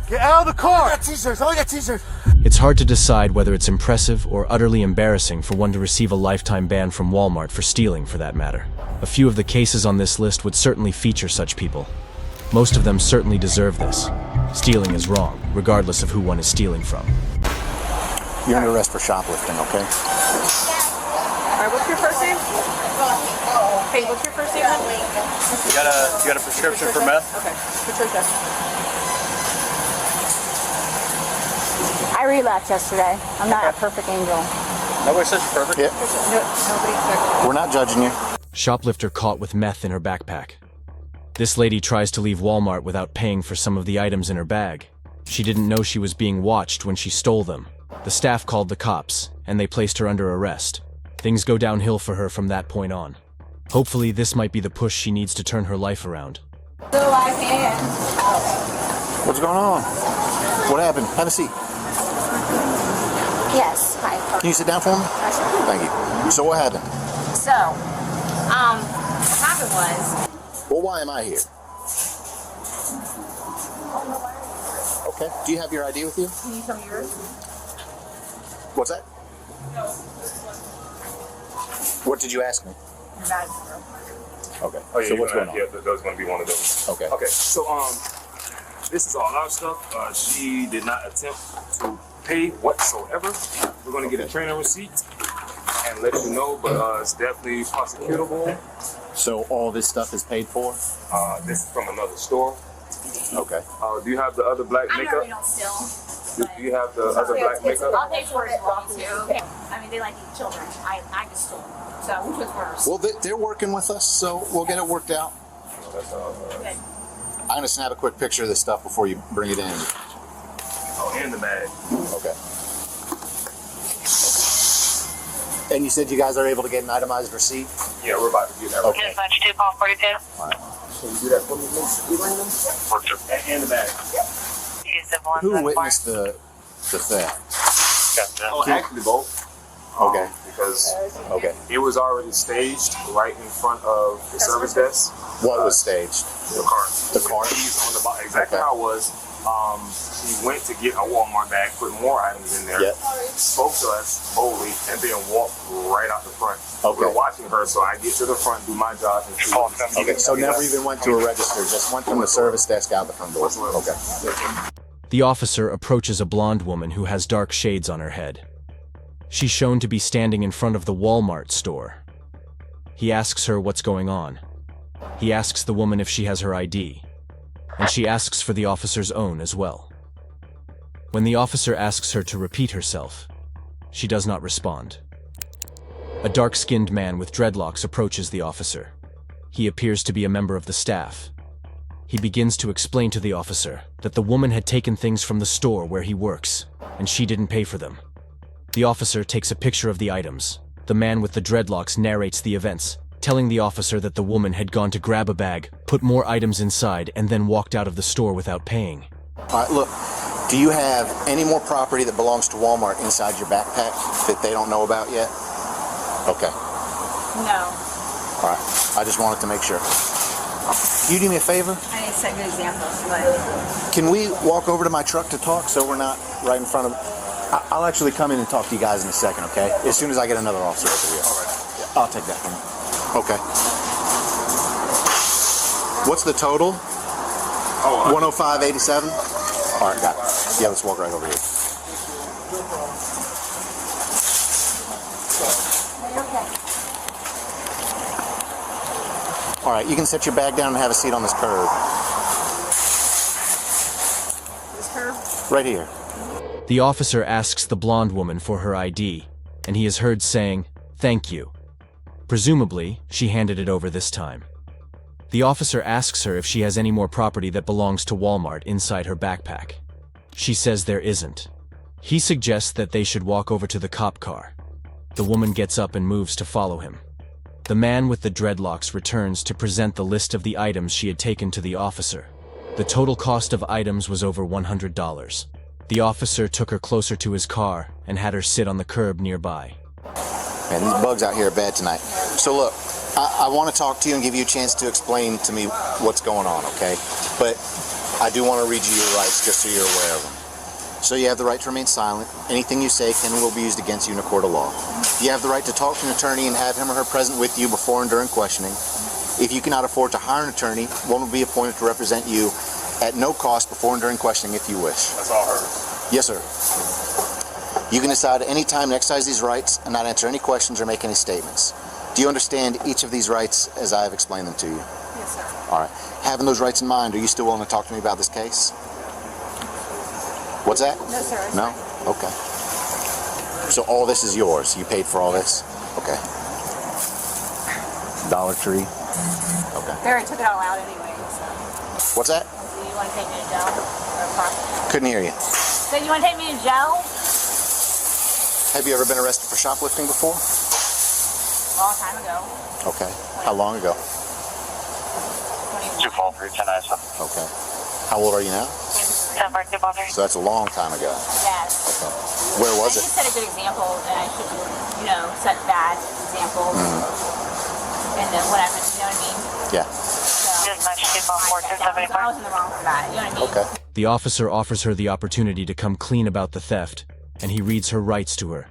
Get out of the car! I got t-shirts, I got t-shirts! It's hard to decide whether it's impressive or utterly embarrassing for one to receive a lifetime ban from Walmart for stealing, for that matter. A few of the cases on this list would certainly feature such people. Most of them certainly deserve this. Stealing is wrong, regardless of who one is stealing from. You're under arrest for shoplifting, okay? Alright, what's your first name? Hey, what's your first name? You got a prescription for meth? Okay, Patricia. I relapsed yesterday. I'm not a perfect angel. Nobody's such a perfect. Yeah. Nobody expected. We're not judging you. Shoplifter caught with meth in her backpack. This lady tries to leave Walmart without paying for some of the items in her bag. She didn't know she was being watched when she stole them. The staff called the cops, and they placed her under arrest. Things go downhill for her from that point on. Hopefully, this might be the push she needs to turn her life around. So I can. What's going on? What happened? Have a seat. Yes, hi. Can you sit down for me? Thank you. So what happened? So, what happened was... Well, why am I here? Okay. Do you have your ID with you? Can you tell me yours? What's that? What did you ask me? Your badge. Okay. Oh, yeah, So what's going on? Yeah, there's going to be one of those. Okay. Okay, so this is all our stuff. She did not attempt to pay whatsoever. We're going to get a trainer receipt and let you know, but it's definitely prosecutable. So all this stuff is paid for? This is from another store. Okay. Do you have the other black I makeup? normally don't steal. Do you have the other black makeup? I'll pay for it as well, too. I mean, they like eat children. I just stole. So, which was worse? Well, they're working with us, so we'll get it worked out. That's all. Good. I'm going to snap a quick picture of this stuff before you bring it in. Oh, and the bag. Okay. And you said you guys are able to get an itemized receipt? Yeah, we're about to do that. Okay. Dispatch 2, call 42. All right. Can you do that for me, please? And the bag. Use the one Who that's witnessed the theft? Oh, actually both. Okay. Because Okay. it was already staged right in front of the service desk. What was staged? The cart. The cart? Keys on the box. Exactly Okay. how it was. She went to get a Walmart bag, put more items in there, Yep. spoke to us boldly, and then walked right out the front. Okay. We're watching her, so I get to the front, do my job, and she Okay, so never even went to a register, just went from the service desk out the front door. Okay. The officer approaches a blonde woman who has dark shades on her head. She's shown to be standing in front of the Walmart store. He asks her what's going on. He asks the woman if she has her ID, and she asks for the officer's own as well. When the officer asks her to repeat herself, she does not respond. A dark-skinned man with dreadlocks approaches the officer. He appears to be a member of the staff. He begins to explain to the officer that the woman had taken things from the store where he works, and she didn't pay for them. The officer takes a picture of the items. The man with the dreadlocks narrates the events, telling the officer that the woman had gone to grab a bag, put more items inside, and then walked out of the store without paying. All right, look, do you have any more property that belongs to Walmart inside your backpack that they don't know about yet? Okay. No. All right. I just wanted to make sure. Can you do me a favor? I need to set good examples, but... Can we walk over to my truck to talk so we're not right in front of... I'll actually come in and talk to you guys in a second, okay? As soon as I get another officer over here. All right. Yeah, I'll take that from you. Okay. What's the total? 105.87? All right, got it. Yeah, let's walk right over here. All right, you can set your bag down and have a seat on this curb. This curve? Right here. The officer asks the blonde woman for her ID, and he is heard saying, "Thank you." Presumably, she handed it over this time. The officer asks her if she has any more property that belongs to Walmart inside her backpack. She says there isn't. He suggests that they should walk over to the cop car. The woman gets up and moves to follow him. The man with the dreadlocks returns to present the list of the items she had taken to the officer. The total cost of items was over $100. The officer took her closer to his car and had her sit on the curb nearby. Man, these bugs out here are bad tonight. So look, I want to talk to you and give you a chance to explain to me what's going on, okay? But I do want to read you your rights just so you're aware of them. So you have the right to remain silent. Anything you say can and will be used against you in a court of law. You have the right to talk to an attorney and have him or her present with you before and during questioning. If you cannot afford to hire an attorney, one will be appointed to represent you at no cost before and during questioning if you wish. That's all her. Yes, sir. You can decide at any time to exercise these rights and not answer any questions or make any statements. Do you understand each of these rights as I have explained them to you? Yes, sir. All right. Having those rights in mind, are you still willing to talk to me about this case? What's that? No, sir. No? Okay. So all this is yours. You paid for all this? Okay. Dollar Tree? Okay. They already took it all out anyway, so. What's that? Do you want to take me to jail? Or prosecution? Couldn't hear you. So you want to take me to jail? Have you ever been arrested for shoplifting before? A long time ago. Okay. How long ago? 21. Okay. How old are you now? 742 So that's a long time ago. Yes. Okay. Where I was just it? set a good example, and I shouldn't, set bad examples. And then whatever, you know what I mean? Yeah. So, I was in the wrong for that, you know what I mean? Okay. The officer offers her the opportunity to come clean about the theft, and he reads her rights to her.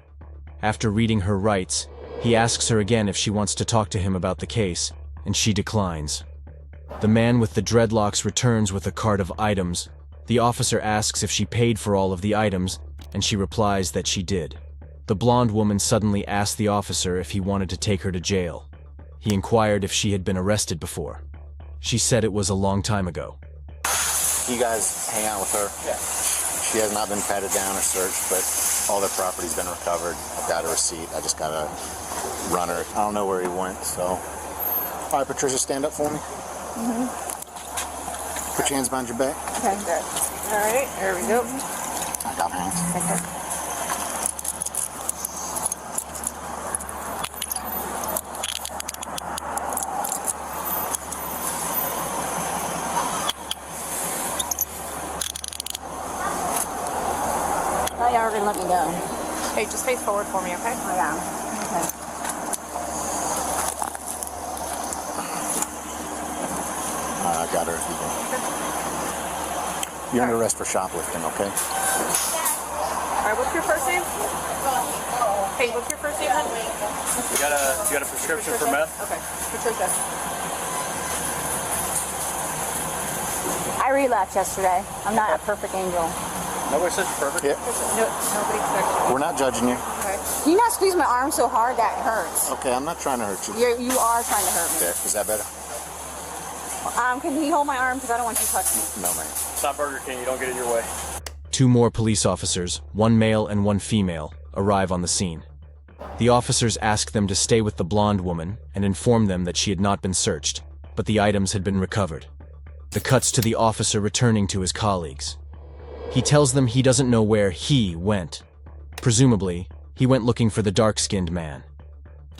After reading her rights, he asks her again if she wants to talk to him about the case, and she declines. The man with the dreadlocks returns with a cart of items. The officer asks if she paid for all of the items, and she replies that she did. The blonde woman suddenly asked the officer if he wanted to take her to jail. He inquired if she had been arrested before. She said it was a long time ago. You guys hang out with her? Yeah. She has not been patted down or searched, but all their property's been recovered. I've got a receipt. I just got to run her. I don't know where he went, so. All right, Patricia, stand up for me. Put your hands behind your back. Okay, good. All right, here we go. I got hands. Okay. Oh, yeah, we're going to let me go. Hey, just face forward for me, okay? Oh, yeah. Okay. I got her. You're under arrest for shoplifting, okay? All right, what's your first name? Hey, what's your first name, hon? You got a prescription for meth? Okay, Patricia. I relapsed yesterday. I'm not a perfect angel. Nobody said you're perfect. Yeah. No, nobody expects We're not judging you. you. Okay. Can you not squeeze my arm so hard that hurts? Okay, I'm not trying to hurt you. You are trying to hurt me. Okay, is that better? Can he hold my arm? Because I don't want you to touch me. No, ma'am. It's not Burger King. You don't get it your way. 2 more police officers, 1 male and 1 female, arrive on the scene. The officers ask them to stay with the blonde woman and inform them that she had not been searched, but the items had been recovered. The cuts to the officer returning to his colleagues. He tells them he doesn't know where he went. Presumably, he went looking for the dark-skinned man.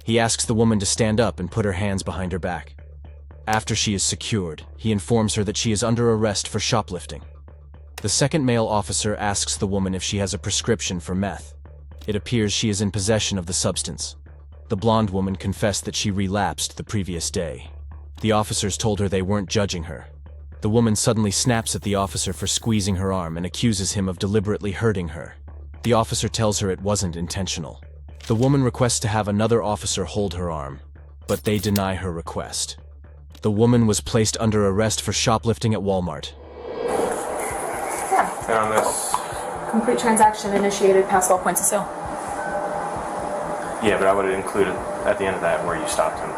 He asks the woman to stand up and put her hands behind her back. After she is secured, he informs her that she is under arrest for shoplifting. The second male officer asks the woman if she has a prescription for meth. It appears she is in possession of the substance. The blonde woman confessed that she relapsed the previous day. The officers told her they weren't judging her. The woman suddenly snaps at the officer for squeezing her arm and accuses him of deliberately hurting her. The officer tells her it wasn't intentional. The woman requests to have another officer hold her arm, but they deny her request. The woman was placed under arrest for shoplifting at Walmart. And on this, Complete transaction initiated, pass all points of sale. Yeah, but I would have included at the end of that where you stopped him.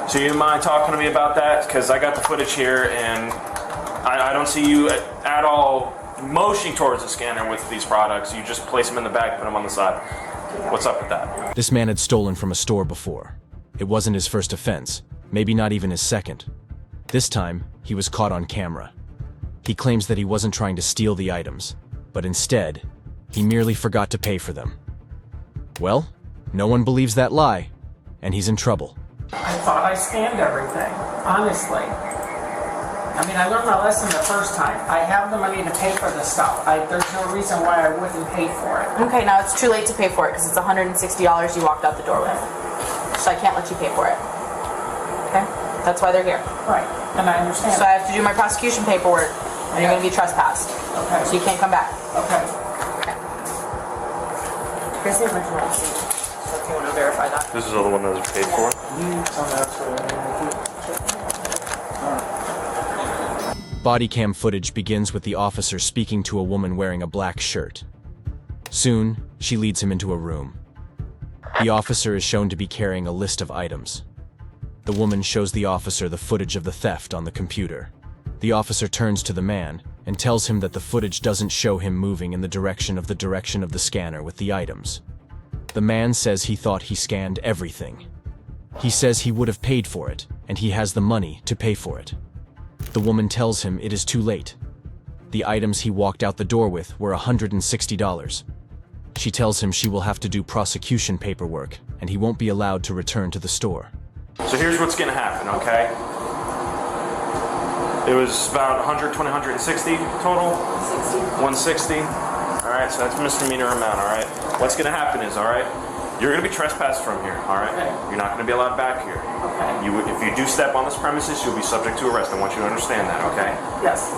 So you mind talking to me about that? Because I got the footage here, and I don't see you at all motioning towards the scanner with these products. You just place them in the bag, put them on the side. What's up with that? This man had stolen from a store before. It wasn't his first offense, maybe not even his second. This time, he was caught on camera. He claims that he wasn't trying to steal the items, but instead, he merely forgot to pay for them. Well, no one believes that lie, and he's in trouble. I thought I scanned everything, honestly. I mean, I learned my lesson the first time. I have the money to pay for this stuff. There's no reason why I wouldn't pay for it. Okay, now it's too late to pay for it because it's $160 you walked out the door with. So I can't let you pay for it. Okay? That's why they're here. Right, and I understand. So I have to do my prosecution paperwork, and you're gonna be trespassed. Okay. So you can't come back. Okay. Here's the original receipt. So if you want to verify that. This is the one that was paid for. Body cam footage begins with the officer speaking to a woman wearing a black shirt. Soon, she leads him into a room. The officer is shown to be carrying a list of items. The woman shows the officer the footage of the theft on the computer. The officer turns to the man and tells him that the footage doesn't show him moving in the direction of the scanner with the items. The man says he thought he scanned everything. He says he would have paid for it, and he has the money to pay for it. The woman tells him it is too late. The items he walked out the door with were $160. She tells him she will have to do prosecution paperwork, and he won't be allowed to return to the store. So here's what's gonna happen, okay? It was about 120, 160 total? 160. All right, so that's a misdemeanor amount, all right? What's gonna happen is, all right, you're gonna be trespassed from here, all right? Okay. You're not gonna be allowed back here. Okay. If you do step on this premises, you'll be subject to arrest. I want you to understand that, okay? Yes.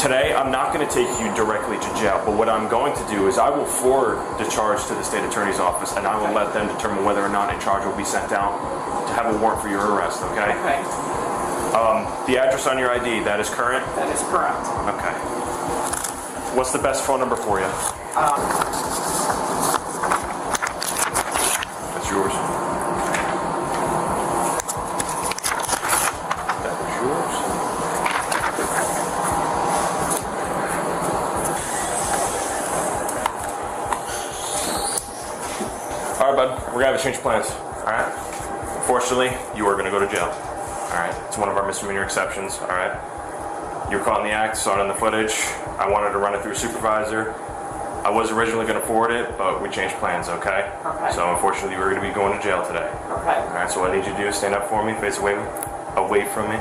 Today, I'm not going to take you directly to jail, but what I'm going to do is I will forward the charge to the state attorney's office, and I will let them determine whether or not a charge will be sent out to have a warrant for your arrest, okay? Okay. The address on your ID, that is current? That is correct. Okay. What's the best phone number for you? That's yours. That is yours. All right, bud. We're gonna have to change plans. All right. Unfortunately, you are gonna go to jail. All right. It's one of our misdemeanor exceptions. All right. You were caught in the act, saw it in the footage. I wanted to run it through a supervisor. I was originally going to forward it, but we changed plans, okay? Okay. So unfortunately, we're going to be going to jail today. Okay. All right, so what I need you to do is stand up for me, face away from me.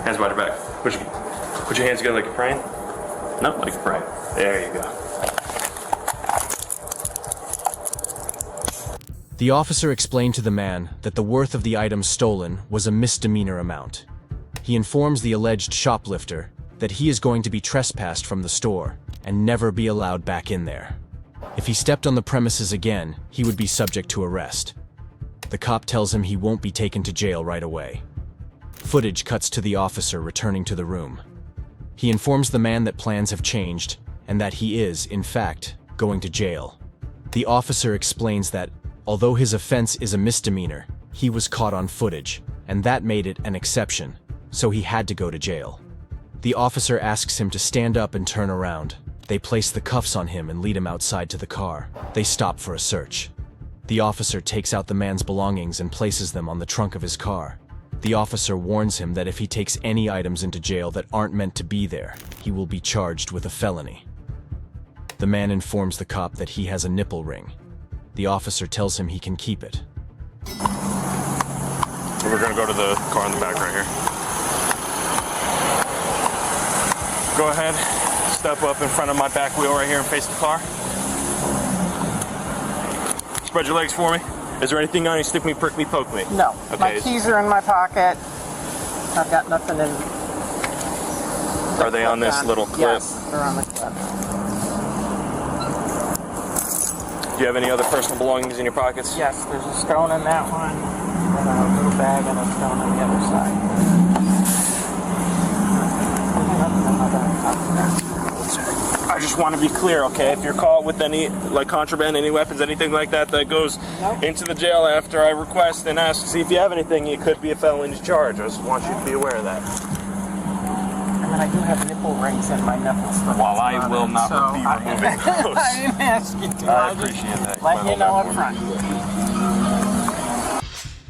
Hands behind your back. Put your hands together like you're praying. No, like you're praying. There you go. The officer explained to the man that the worth of the items stolen was a misdemeanor amount. He informs the alleged shoplifter that he is going to be trespassed from the store and never be allowed back in there. If he stepped on the premises again, he would be subject to arrest. The cop tells him he won't be taken to jail right away. Footage cuts to the officer returning to the room. He informs the man that plans have changed and that he is, in fact, going to jail. The officer explains that although his offense is a misdemeanor, he was caught on footage, and that made it an exception, so he had to go to jail. The officer asks him to stand up and turn around. They place the cuffs on him and lead him outside to the car. They stop for a search. The officer takes out the man's belongings and places them on the trunk of his car. The officer warns him that if he takes any items into jail that aren't meant to be there, he will be charged with a felony. The man informs the cop that he has a nipple ring. The officer tells him he can keep it. We're gonna go to the car in the back right here. Go ahead, step up in front of my back wheel right here and face the car. Spread your legs for me. Is there anything on you? Stick me, prick me, poke me? No. Okay. My keys are in my pocket. I've got nothing in. Are they on this little clip? Yes, they're on the clip. Do you have any other personal belongings in your pockets? Yes, there's a stone in that one, and a little bag and a stone on the other side. Nothing in my back. I just want to be clear, okay? If you're caught with any, like contraband, any weapons, anything like that, that goes into the jail after I request and ask to see if you have anything, it could be a felony charge. I just want you to be aware of that. I mean, I do have nipple rings in my nipples. While I will not be removing those. I didn't ask you to. I appreciate that. Let you know up front.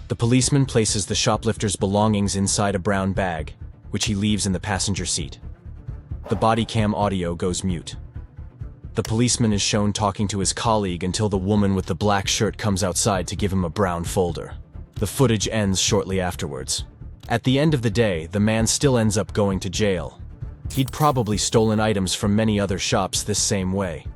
The policeman places the shoplifter's belongings inside a brown bag, which he leaves in the passenger seat. The body cam audio goes mute. The policeman is shown talking to his colleague until the woman with the black shirt comes outside to give him a brown folder. The footage ends shortly afterwards. At the end of the day, the man still ends up going to jail. He'd probably stolen items from many other shops this same way.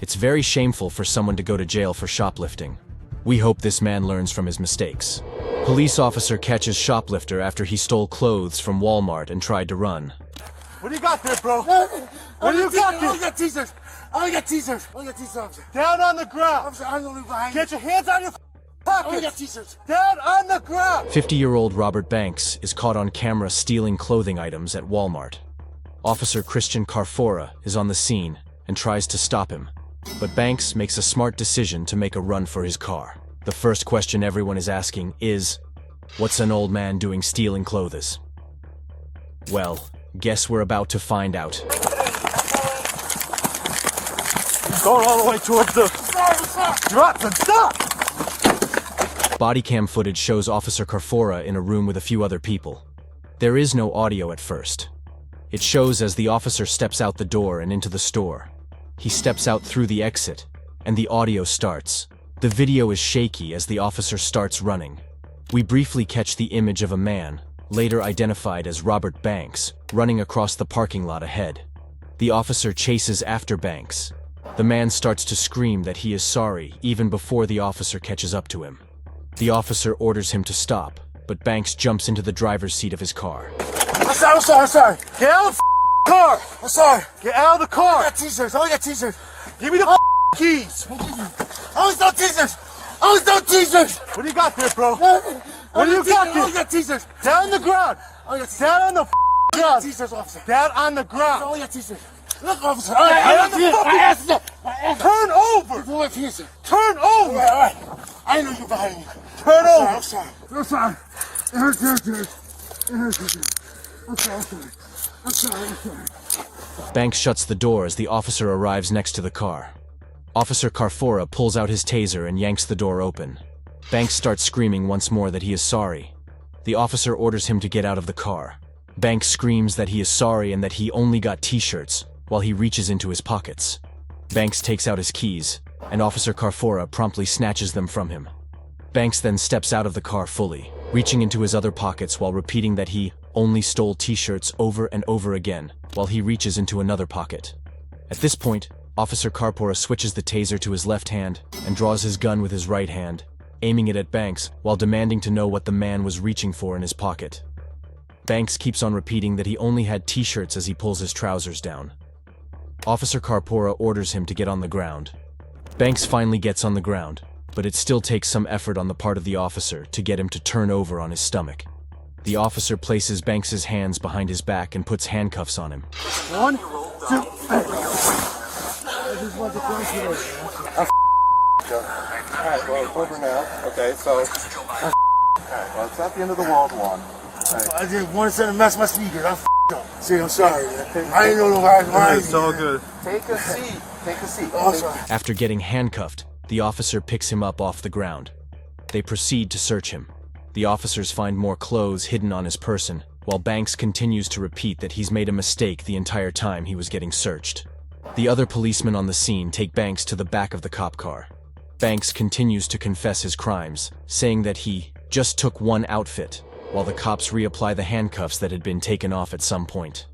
It's very shameful for someone to go to jail for shoplifting. We hope this man learns from his mistakes. Police officer catches shoplifter after he stole clothes from Walmart and tried to run. What do you got there, bro? What do you got there? I got t-shirts. I got t-shirts. I got t-shirts. Down on the ground. I'm sorry, I'm gonna leave behind. Get your hands on your pockets. I got t-shirts. Down on the ground. 50-year-old Robert Banks is caught on camera stealing clothing items at Walmart. Officer Christian Carfora is on the scene and tries to stop him. But Banks makes a smart decision to make a run for his car. The first question everyone is asking is, what's an old man doing stealing clothes? Well, guess we're about to find out. He's going all the way towards the... Drop and stop! Body cam footage shows Officer Carfora in a room with a few other people. There is no audio at first. It shows as the officer steps out the door and into the store. He steps out through the exit, and the audio starts. The video is shaky as the officer starts running. We briefly catch the image of a man, later identified as Robert Banks, running across the parking lot ahead. The officer chases after Banks. The man starts to scream that he is sorry even before the officer catches up to him. The officer orders him to stop, but Banks jumps into the driver's seat of his car. I'm sorry. Get out of the car. I'm sorry. Get out of the car. I got t-shirts. I got t-shirts. Give me the keys. I got t-shirts. I got t-shirts. What do you got there, bro? What do you got there? I got t-shirts. Down on the ground. Down on the ground. T-shirts, officer. Down on the ground. I got t-shirts. Look, officer. Turn over. Turn over. All right. I know you're behind me. Turn over. I'm sorry. I'm sorry. It hurts. It hurts. I'm sorry. Banks shuts the door as the officer arrives next to the car. Officer Carfora pulls out his taser and yanks the door open. Banks starts screaming once more that he is sorry. The officer orders him to get out of the car. Banks screams that he is sorry and that he only got t-shirts while he reaches into his pockets. Banks takes out his keys, and Officer Carfora promptly snatches them from him. Banks then steps out of the car fully, reaching into his other pockets while repeating that he only stole t-shirts over and over again while he reaches into another pocket. At this point, Officer Carfora switches the taser to his left hand and draws his gun with his right hand, aiming it at Banks while demanding to know what the man was reaching for in his pocket. Banks keeps on repeating that he only had t-shirts as he pulls his trousers down. Officer Carfora orders him to get on the ground. Banks finally gets on the ground, but it still takes some effort on the part of the officer to get him to turn over on his stomach. The officer places Banks's hands behind his back and puts handcuffs on him. 1, 2, 3. I just want to cross you. Alright, well, it's over now. Okay, so... Alright, well, it's not the end of the world, one. Right. I just wanted to mess my sneakers. I See, I'm sorry, man. I didn't know no why. It's all good. Take a seat. Take a seat. Oh, sorry. After getting handcuffed, the officer picks him up off the ground. They proceed to search him. The officers find more clothes hidden on his person, while Banks continues to repeat that he's made a mistake the entire time he was getting searched. The other policemen on the scene take Banks to the back of the cop car. Banks continues to confess his crimes, saying that he just took one outfit, while the cops reapply the handcuffs that had been taken off at some point.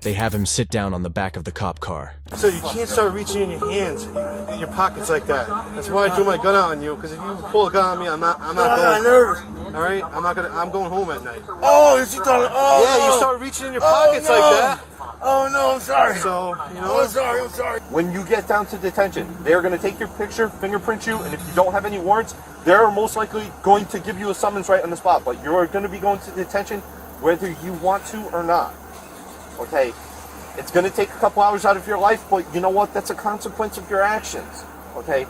They have him sit down on the back of the cop car. So you can't start reaching in your hands, in your pockets like that. That's why I drew my gun out on you, because if you pull a gun on me, I'm not going. I'm nervous. All right, I'm going home at night. Oh, you thought? Oh, yeah, you start reaching in your pockets like that. Oh no, I'm sorry. So you know, I'm sorry. When you get down to detention, they're going to take your picture, fingerprint you, and if you don't have any warrants, they're most likely going to give you a summons right on the spot. But you're going to be going to detention whether you want to or not. Okay, it's going to take a couple hours out of your life, but you know what? That's a consequence of your actions. Okay,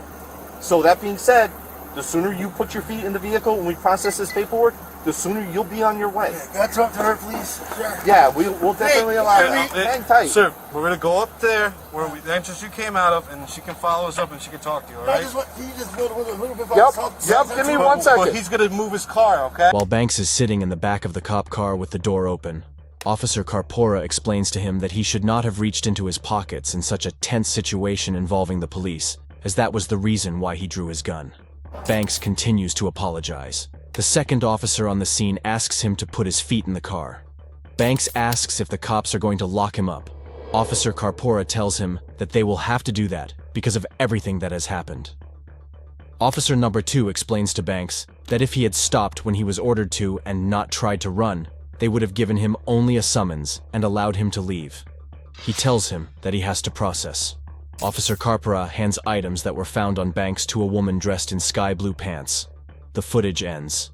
so that being said, the sooner you put your feet in the vehicle and we process this paperwork, the sooner you'll be on your way. Can I talk to her, please? Sure. Yeah, we'll definitely allow it. Hang tight. Sir, we're going to go up there where the entrance you came out of, and she can follow us up and she can talk to you, all right? Can you just build a little bit Yep, give me 1 second. But he's going to move his car, okay? While Banks is sitting in the back of the cop car with the door open, Officer Carfora explains to him that he should not have reached into his pockets in such a tense situation involving the police, as that was the reason why he drew his gun. Banks continues to apologize. The second officer on the scene asks him to put his feet in the car. Banks asks if the cops are going to lock him up. Officer Carfora tells him that they will have to do that because of everything that has happened. Officer number 2 explains to Banks that if he had stopped when he was ordered to and not tried to run, they would have given him only a summons and allowed him to leave. He tells him that he has to process. Officer Carpera hands items that were found on Banks to a woman dressed in sky blue pants. The footage ends.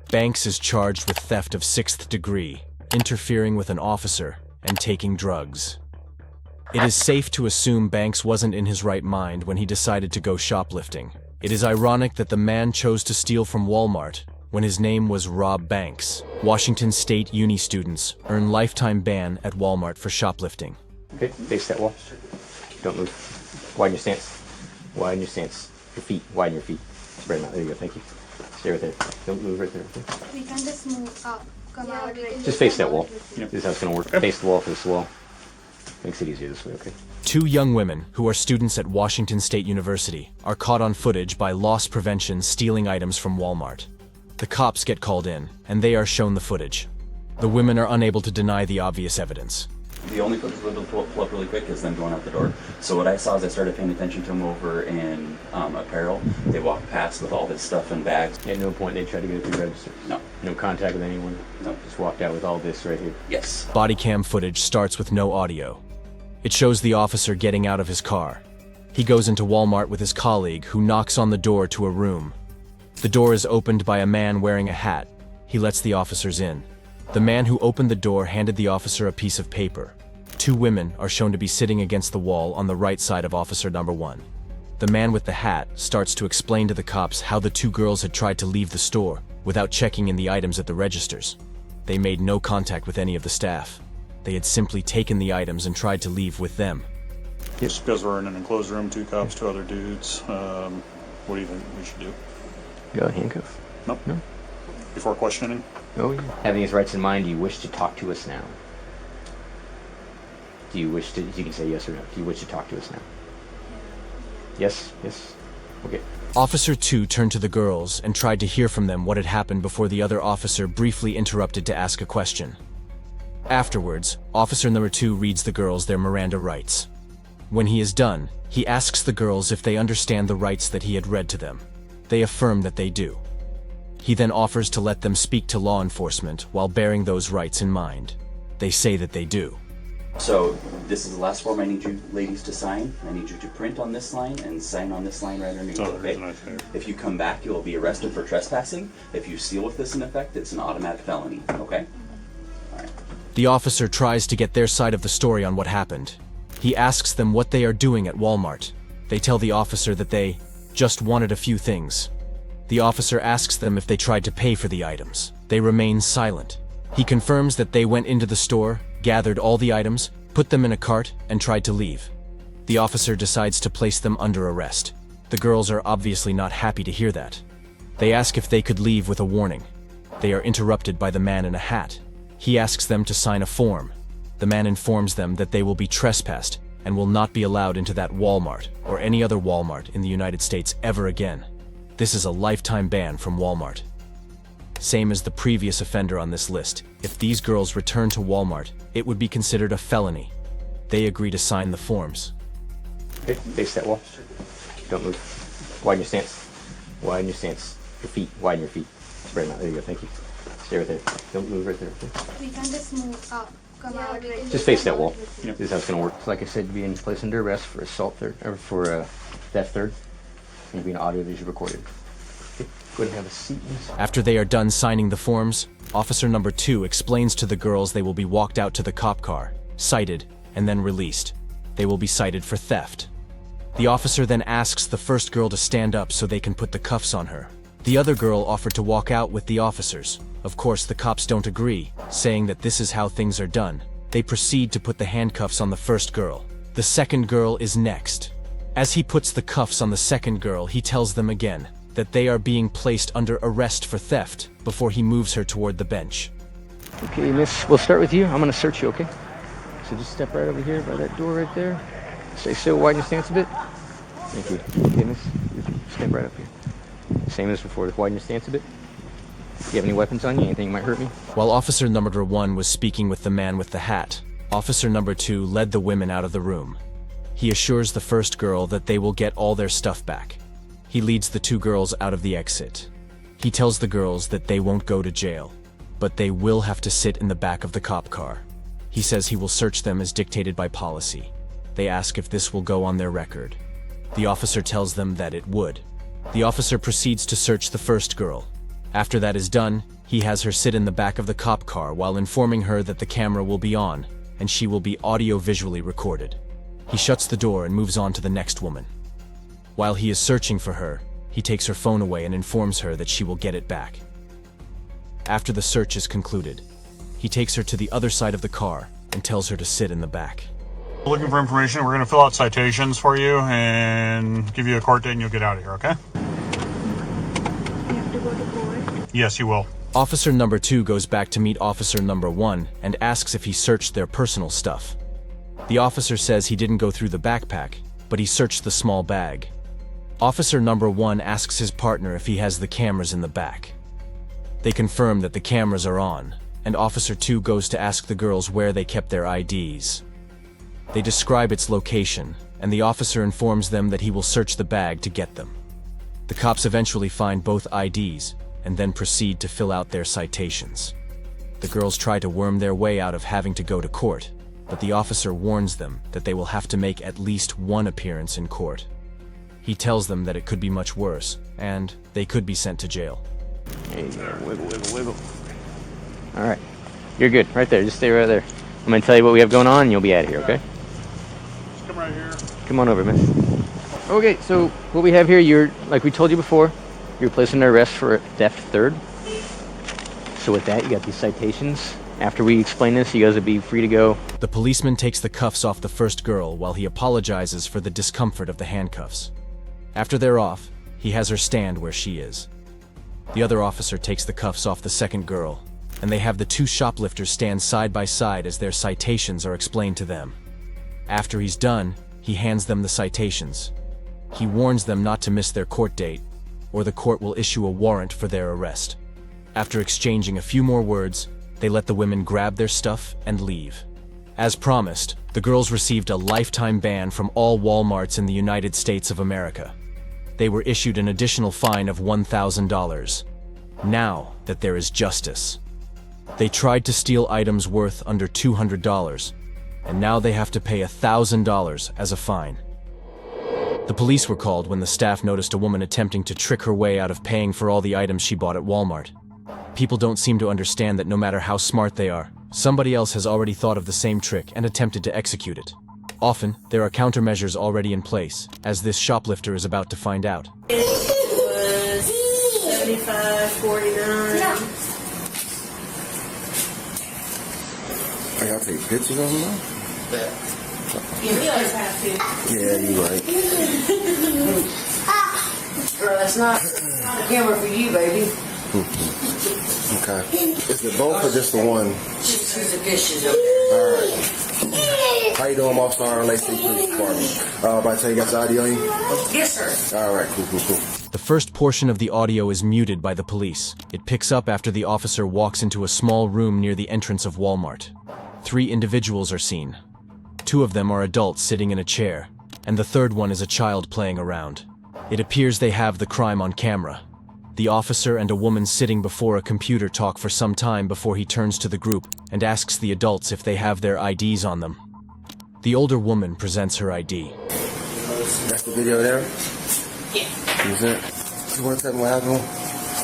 Banks is charged with theft of 6th degree, interfering with an officer, and taking drugs. It is safe to assume Banks wasn't in his right mind when he decided to go shoplifting. It is ironic that the man chose to steal from Walmart when his name was Rob Banks. Washington State Uni students earn lifetime ban at Walmart for shoplifting. Okay, face that wall. Don't move. Widen your stance. Widen your stance. Your feet. Widen your feet. Spread them out. There you go. Thank you. Stay right there. Don't move right there. Okay? We can just move up. Come out. Just face that wall. Yep. This is how it's going to work. Face the wall for this wall. Makes it easier this way, okay? 2 young women, who are students at Washington State University, are caught on footage by loss prevention stealing items from Walmart. The cops get called in, and they are shown the footage. The women are unable to deny the obvious evidence. The only footage was able to pull up really quick is them going out the door. So what I saw is I started paying attention to them over in apparel. They walked past with all this stuff in bags. At no point they tried to get through register? No. No contact with anyone? No. Just walked out with all this right here? Yes. Body cam footage starts with no audio. It shows the officer getting out of his car. He goes into Walmart with his colleague, who knocks on the door to a room. The door is opened by a man wearing a hat. He lets the officers in. The man who opened the door handed the officer a piece of paper. 2 women are shown to be sitting against the wall on the right side of officer number 1. The man with the hat starts to explain to the cops how the 2 girls had tried to leave the store without checking in the items at the registers. They made no contact with any of the staff. They had simply taken the items and tried to leave with them. Just because we're in an enclosed room, 2 cops, 2 other dudes, what do you think we should do? Go handcuff. Nope. No. Before questioning? Oh, yeah. Having his rights in mind, do you wish to talk to us now? Do you wish to, you can say yes or no. Do you wish to talk to us now? Yes? Yes? Okay. Officer 2 turned to the girls and tried to hear from them what had happened before the other officer briefly interrupted to ask a question. Afterwards, officer number 2 reads the girls their Miranda rights. When he is done, he asks the girls if they understand the rights that he had read to them. They affirm that they do. He then offers to let them speak to law enforcement while bearing those rights in mind. They say that they do. So this is the last form I need you ladies to sign. I need you to print on this line and sign on this line right underneath. Okay? If you come back, you will be arrested for trespassing. If you steal with this in effect, it's an automatic felony. Okay? All right. The officer tries to get their side of the story on what happened. He asks them what they are doing at Walmart. They tell the officer that they just wanted a few things. The officer asks them if they tried to pay for the items. They remain silent. He confirms that they went into the store, gathered all the items, put them in a cart, and tried to leave. The officer decides to place them under arrest. The girls are obviously not happy to hear that. They ask if they could leave with a warning. They are interrupted by the man in a hat. He asks them to sign a form. The man informs them that they will be trespassed and will not be allowed into that Walmart or any other Walmart in the United States ever again. This is a lifetime ban from Walmart. Same as the previous offender on this list. If these girls return to Walmart, it would be considered a felony. They agree to sign the forms. Okay, face that wall. Don't move. Widen your stance. Widen your stance. Your feet. Widen your feet. Spread them out. There you go. Thank you. Stay right there. Don't move right there. Okay? We can just move up. Come out. Just face that wall. Yep. This is how it's going to work. Like I said, being placed under arrest for assault third, or for theft third, and being audio-visually recorded. Okay. Go ahead and have a seat. After they are done signing the forms, officer number 2 explains to the girls they will be walked out to the cop car, cited, and then released. They will be cited for theft. The officer then asks the first girl to stand up so they can put the cuffs on her. The other girl offered to walk out with the officers. Of course, the cops don't agree, saying that this is how things are done. They proceed to put the handcuffs on the first girl. The second girl is next. As he puts the cuffs on the second girl, he tells them again that they are being placed under arrest for theft before he moves her toward the bench. Okay, miss, we'll start with you. I'm going to search you, okay? So just step right over here by that door right there. Stay still, widen your stance a bit. Thank you. Okay, miss, step right up here. Same as before, widen your stance a bit. Do you have any weapons on you? Anything that might hurt me? While officer number 1 was speaking with the man with the hat, officer number 2 led the women out of the room. He assures the first girl that they will get all their stuff back. He leads the two girls out of the exit. He tells the girls that they won't go to jail, but they will have to sit in the back of the cop car. He says he will search them as dictated by policy. They ask if this will go on their record. The officer tells them that it would. The officer proceeds to search the first girl. After that is done, he has her sit in the back of the cop car while informing her that the camera will be on, and she will be audio-visually recorded. He shuts the door and moves on to the next woman. While he is searching for her, he takes her phone away and informs her that she will get it back. After the search is concluded, he takes her to the other side of the car and tells her to sit in the back. Looking for information, we're going to fill out citations for you and give you a court date and you'll get out of here, okay? You have to go to court. Yes, you will. Officer number 2 goes back to meet officer number 1 and asks if he searched their personal stuff. The officer says he didn't go through the backpack, but he searched the small bag. Officer number 1 asks his partner if he has the cameras in the back. They confirm that the cameras are on, and officer 2 goes to ask the girls where they kept their IDs. They describe its location, and the officer informs them that he will search the bag to get them. The cops eventually find both IDs, and then proceed to fill out their citations. The girls try to worm their way out of having to go to court, but the officer warns them that they will have to make at least one appearance in court. He tells them that it could be much worse, and they could be sent to jail. There you go. Wiggle, wiggle, wiggle. All right. You're good. Right there. Just stay right there. I'm going to tell you what we have going on, and you'll be out of here, okay? Just come right here. Come on over, miss. Okay, so what we have here, you're, like we told you before, you're placed under arrest for theft third. So with that, you got these citations. After we explain this, you guys will be free to go. The policeman takes the cuffs off the first girl while he apologizes for the discomfort of the handcuffs. After they're off, he has her stand where she is. The other officer takes the cuffs off the second girl, and they have the two shoplifters stand side by side as their citations are explained to them. After he's done, he hands them the citations. He warns them not to miss their court date, or the court will issue a warrant for their arrest. After exchanging a few more words, they let the women grab their stuff and leave. As promised, the girls received a lifetime ban from all Walmarts in the United States of America. They were issued an additional fine of $1,000. Now that there is justice. They tried to steal items worth under $200, and now they have to pay $1,000 as a fine. The police were called when the staff noticed a woman attempting to trick her way out of paying for all the items she bought at Walmart. People don't seem to understand that no matter how smart they are, somebody else has already thought of the same trick and attempted to execute it. Often, there are countermeasures already in place, as this shoplifter is about to find out. It was $75.49. I gotta take pictures of them now? Yeah, we always have to. Yeah, you're right. Girl, that's not a camera for you, baby. Okay. Is it both or just the one? Just the dishes up there. Alright. How you doing, Officer Lacey Police Department? By the time you got the audio in? Yes, sir. Alright, cool. The first portion of the audio is muted by the police. It picks up after the officer walks into a small room near the entrance of Walmart. 3 individuals are seen. 2 of them are adults sitting in a chair, and the third one is a child playing around. It appears they have the crime on camera. The officer and a woman sitting before a computer talk for some time before he turns to the group and asks the adults if they have their IDs on them. The older woman presents her ID. That's the video there? Yeah. Is it? You want to tell me what happened?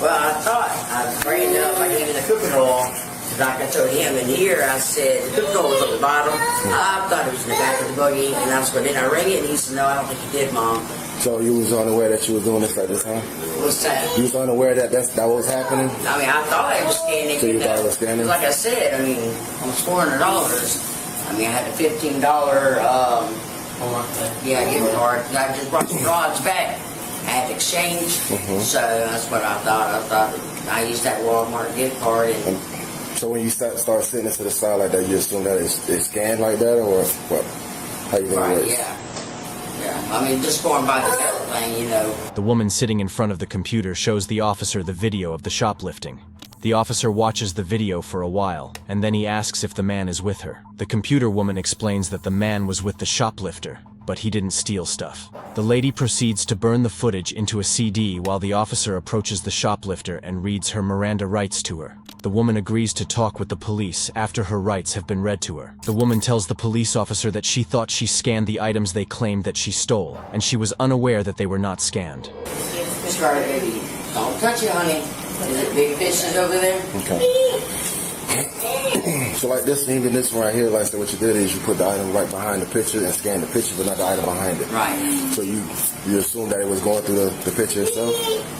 Well, I thought I bring up, I gave you the cooking oil. Like I told him in here, I said the cooking oil was on the bottom. I thought it was in the back of the buggy, and I was going, did I ring it? And he said, no, I don't think you did, Mom. So you was unaware that you were doing this at this time? What's that? You was unaware that that was happening? I mean, I thought I was scanning. So you thought it was scanning? Like I said, I mean, almost $400. I mean, I had a $15, gift card. I just brought some rods back. I had to exchange. So that's what I thought. I thought I used that Walmart gift card. And so when you start sitting it to the side like that, you assume that it's scanned like that, or what? How you think it works? Yeah. I mean, just going by the metal thing, you know. The woman sitting in front of the computer shows the officer the video of the shoplifting. The officer watches the video for a while, and then he asks if the man is with her. The computer woman explains that the man was with the shoplifter, but he didn't steal stuff. The lady proceeds to burn the footage into a CD while the officer approaches the shoplifter and reads her Miranda rights to her. The woman agrees to talk with the police after her rights have been read to her. The woman tells the police officer that she thought she scanned the items they claimed that she stole, and she was unaware that they were not scanned. Mr. Carter, baby, don't touch it, honey. Is it big fishes over there? Okay. So like this, even this one right here, like I said, what you did is you put the item right behind the picture and scan the picture, but not the item behind it. Right. So you assume that it was going through the picture itself?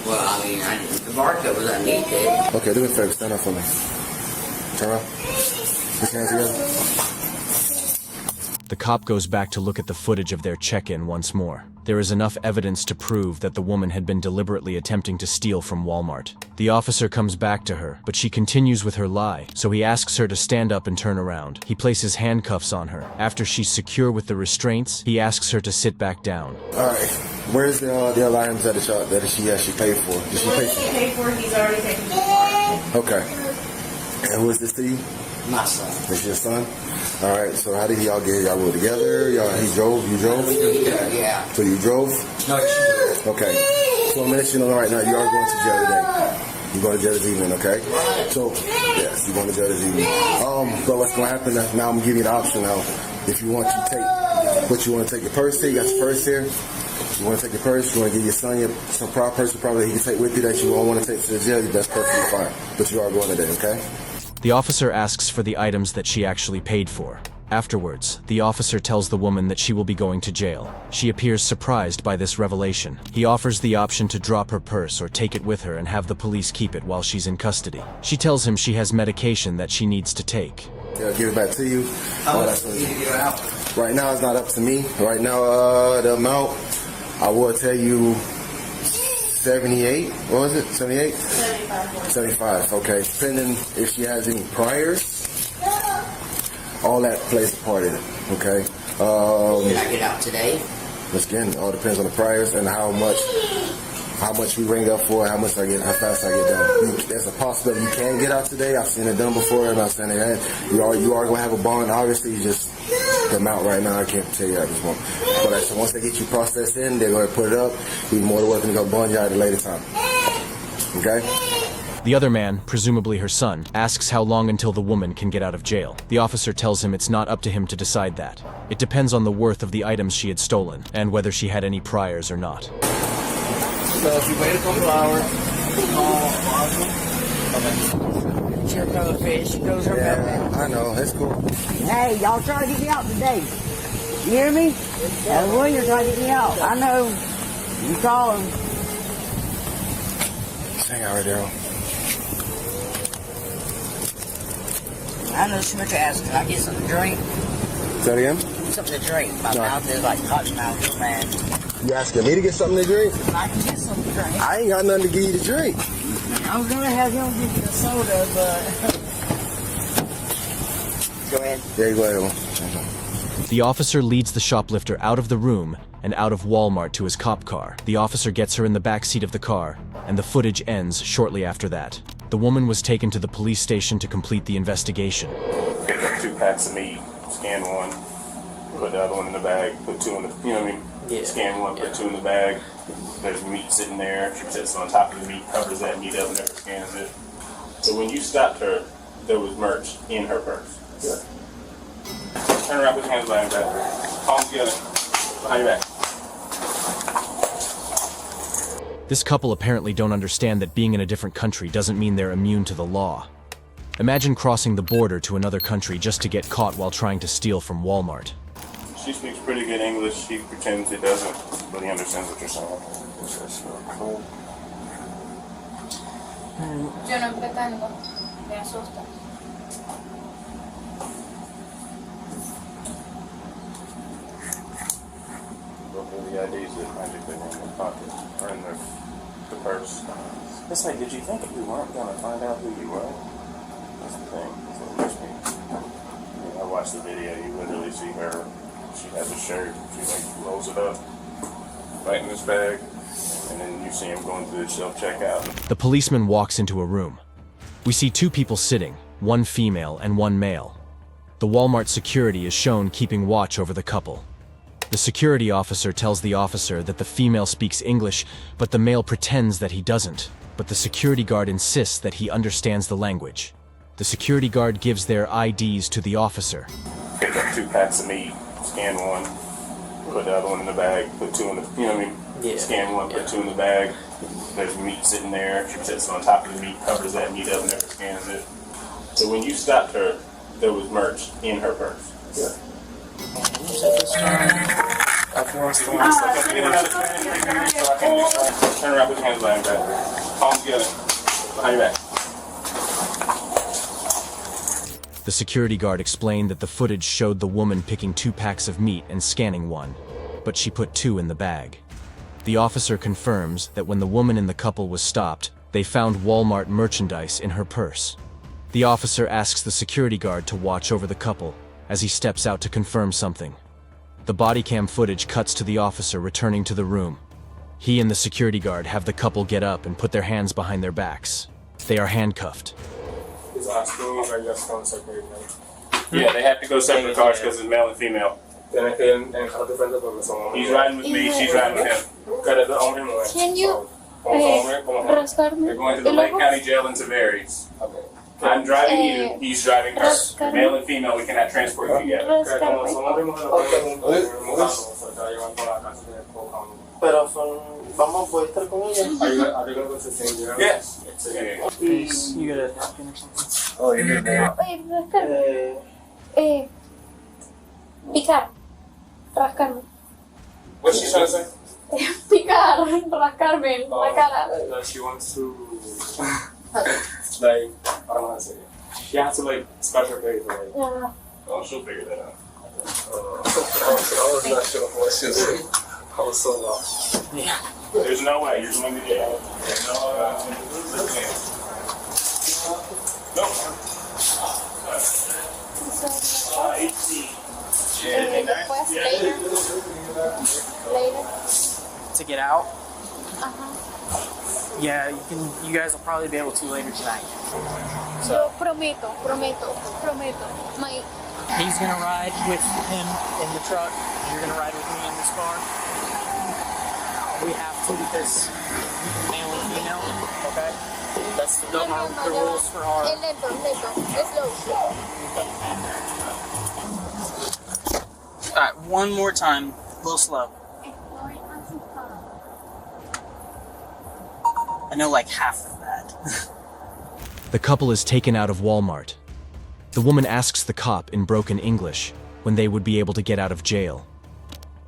Well, I mean, the barcode was underneath it. Okay, do me a favor, stand up for me. Turn around. Put your hands together. The cop goes back to look at the footage of their check-in once more. There is enough evidence to prove that the woman had been deliberately attempting to steal from Walmart. The officer comes back to her, but she continues with her lie, so he asks her to stand up and turn around. He places handcuffs on her. After she's secure with the restraints, he asks her to sit back down. Alright, where's the other items that she actually paid for? Did she pay for? Paid for, he's already taken the car. Okay. And who is this to you? My son. This your son? Alright, so how did y'all get here? Y'all rode together? He drove? You drove? Yeah. So you drove? No, she drove. Okay. So I'm letting you know right now, you are going to jail today. You're going to jail this evening, okay? So, yes, you're going to jail this evening. But what's going to happen now, I'm going to give you the option now. If you want to take, what you want to take your purse here, you got your purse here. You want to take your purse, you want to give your son some proper person probably he can take with you that you won't want to take to the jail, that's perfectly fine. But you are going today, okay? The officer asks for the items that she actually paid for. Afterwards, the officer tells the woman that she will be going to jail. She appears surprised by this revelation. He offers the option to drop her purse or take it with her and have the police keep it while she's in custody. She tells him she has medication that she needs to take. Yeah, give it back to you. Right now, it's not up to me. Right now, the amount, I will tell you 78, what was it, 78? 75, okay. Depending if she has any priors, all that plays a part in it, okay? Did I get out today? Again, it all depends on the priors and how much we ring up for, how fast I get done. There's a possibility you can get out today. I've seen it done before. I'm not saying that. You are going to have a bond. Obviously, you just the amount right now, I can't tell you at this moment. But so once they get you processed in, they're going to put it up. You're more than welcome to go bond you at a later time. Okay? The other man, presumably her son, asks how long until the woman can get out of jail. The officer tells him it's not up to him to decide that. It depends on the worth of the items she had stolen, and whether she had any priors or not. So if you wait a couple hours, here comes the fish, goes her Yeah, I know, that's cool. Hey, y'all trying to get me out today. You hear me? That one, you're trying to get me out. I know. You call him. Hang out right there. I know she meant to ask, can I get something to drink? Say that again? Something to drink. My mouth is like cotton mouth, man. You asking me to get something to drink? I can get something to drink. I ain't got nothing to give you to drink. I was going to have him give you a soda, but... Go ahead. Yeah, go ahead. The officer leads the shoplifter out of the room and out of Walmart to his cop car. The officer gets her in the back seat of the car, and the footage ends shortly after that. The woman was taken to the police station to complete the investigation. Pick up 2 packs of meat, scan one, put the other one in the bag, put 2 in the, you know what I mean? Yeah. Scan one, put 2 in the bag. There's meat sitting there. She sits on top of the meat, covers that meat up, never scans it. So when you stopped her, there was merch in her purse. Yeah. Turn around, put your hands behind your back. Palms together, behind your back. This couple apparently don't understand that being in a different country doesn't mean they're immune to the law. Imagine crossing the border to another country just to get caught while trying to steal from Walmart. She speaks pretty good English. She pretends it doesn't really understand what you're saying. Yo no pretendo. Me asusta. Both of the IDs that magically in their pocket or in the purse. It's like, did you think that we weren't going to find out who you were? That's the thing. That's what makes me. I watched the video. You literally see her. She has a shirt. She like rolls it up, right in this bag, and then you see him going through the self-checkout. The policeman walks into a room. We see 2 people sitting, one female and one male. The Walmart security is shown keeping watch over the couple. The security officer tells the officer that the female speaks English, but the male pretends that he doesn't. But the security guard insists that he understands the language. The security guard gives their IDs to the officer. Pick up 2 packs of meat, scan one, put the other one in the bag, put 2 in the, you know what I mean? Yeah. Scan one, put 2 in the bag. There's meat sitting there. She sits on top of the meat, covers that meat up, never scans it. So when you stopped her, there was merch in her purse. Yeah. Turn around, put your hands behind your back. Palms together, behind your back. The security guard explained that the footage showed the woman picking 2 packs of meat and scanning one, but she put 2 in the bag. The officer confirms that when the woman and the couple was stopped, they found Walmart merchandise in her purse. The officer asks the security guard to watch over the couple as he steps out to confirm something. The body cam footage cuts to the officer returning to the room. He and the security guard have the couple get up and put their hands behind their backs. They are handcuffed. Yeah, they have to go separate cars because it's male and female. He's riding with me, she's riding with him. Can you They're going to the Lake County Jail in Tavares. I'm driving you, he's driving her. Male and female, we cannot transport you together. Vamos a estar con ella. Are they going to go to the same jail? Yes. You got a napkin or something? Oh, you're good. Picar. Rascarme. What's she trying to say? Picar. Rascarme en la cara. She wants to, like, I don't know how to say it. She has to, like, scratch her face. Like, Yeah. oh, she'll figure that out. I was not sure what she was saying. I was so lost. Yeah. There's no way you're going to jail. There's no no. 18. Later. To get out? Uh-huh. Yeah, you guys will probably be able to later tonight. Yo prometo. My He's gonna ride with him in the truck. You're gonna ride with me in this car. We have to because male and female. Okay. That's the rules for our. lento. Slow. All right, one more time, a little slow. I know like half of that. The couple is taken out of Walmart. The woman asks the cop in broken English when they would be able to get out of jail.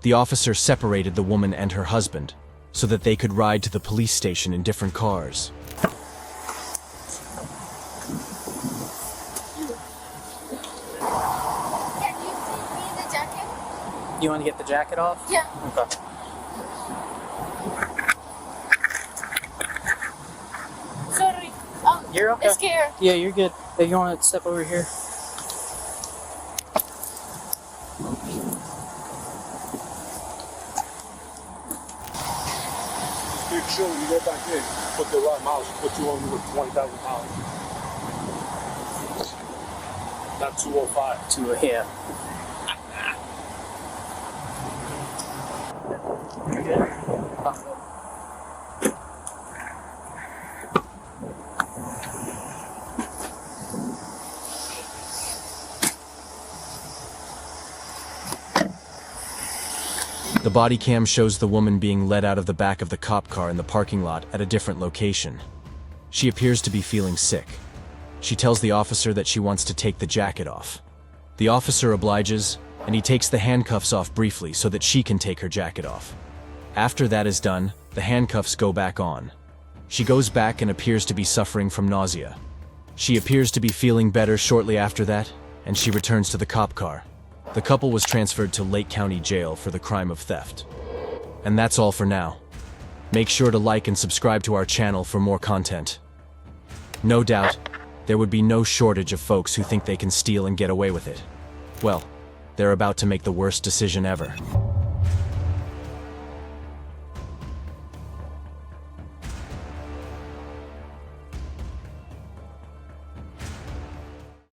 The officer separated the woman and her husband so that they could ride to the police station in different cars. You want to get the jacket off? Yeah. Okay. Sorry. You're okay. Scared. Yeah, you're good. If you want to step over here. Make sure when you go back in, put the right miles, put you on with 20,000 pounds. Not 205. Yeah. You're good. The body cam shows the woman being led out of the back of the cop car in the parking lot at a different location. She appears to be feeling sick. She tells the officer that she wants to take the jacket off. The officer obliges, and he takes the handcuffs off briefly so that she can take her jacket off. After that is done, the handcuffs go back on. She goes back and appears to be suffering from nausea. She appears to be feeling better shortly after that, and she returns to the cop car. The couple was transferred to Lake County Jail for the crime of theft. And that's all for now. Make sure to like and subscribe to our channel for more content. No doubt, there would be no shortage of folks who think they can steal and get away with it. Well, they're about to make the worst decision ever.